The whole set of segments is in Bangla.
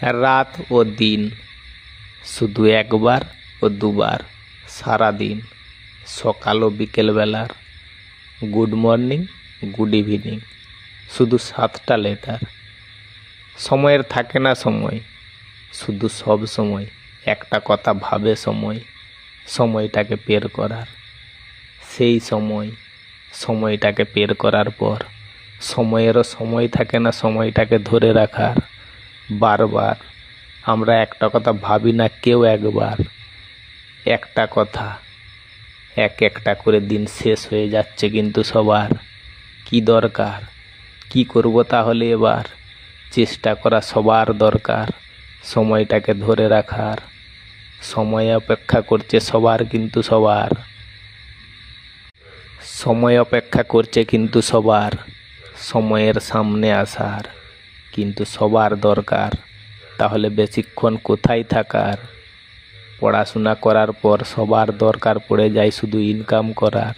রাত ও দিন, শুধু একবার ও দুবার সারাদিন, সকাল ও বিকেলবেলার, গুড মর্নিং, গুড ইভিনিং, শুধু 7টা লেটার। সময়ের থাকে না সময়, শুধু সব সময় একটা কথা ভাবে সময়, সময়টাকে বের করার। সেই সময়টাকে বের করার পর সময়েরও সময় থাকে না সময়টাকে ধরে রাখার। বারবার আমরা একটা কথা ভাবি না কেউ একবার, একটা কথা একটা করে দিন শেষ হয়ে যাচ্ছে কিন্তু সবার। কি দরকার, কি করব তাহলে এবার? চেষ্টা করা সবার দরকার সময়টাকে ধরে রাখার। সময় অপেক্ষা করছে সবার, কিন্তু সবার সময় অপেক্ষা করছে কিন্তু সবার সময়ের সামনে আসার। কিন্তু সবার দরকার তাহলে বেশিক্ষণ কোথায় থাকার? পড়াশোনা করার পর সবার দরকার পড়ে যায় শুধু ইনকাম করার,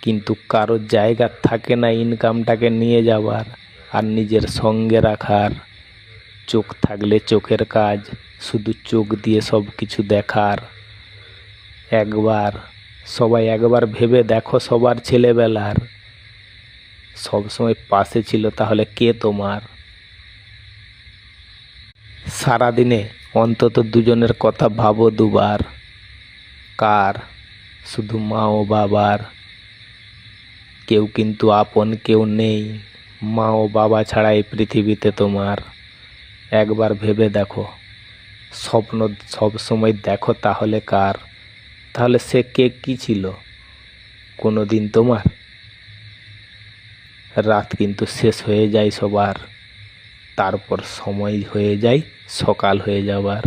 কিন্তু কারোর জায়গা থাকে না ইনকামটাকে নিয়ে যাওয়ার আর নিজের সঙ্গে রাখার। চোখ থাকলে চোখের কাজ, শুধু চোখ দিয়ে সব কিছু দেখার। সবাই একবার ভেবে দেখো সবার ছেলেবেলার সবসময় পাশে ছিল তাহলে কে তোমার? সারাদিনে অন্তত দুজনের কথা ভাবো দুবার। কার? শুধু মা ও বাবার। কেউ কিন্তু আপন কেউ নেই, মা ও বাবা ছাড়া এই পৃথিবীতে তোমার। একবার ভেবে দেখো, স্বপ্ন সব সময় দেখো তাহলে কার? তাহলে সে কে কি ছিল কোনো দিন তোমার? রাত কিন্তু শেষ হয়ে যায় সবার, তারপর সময় হয়ে যায় সকাল হয়ে যাবার।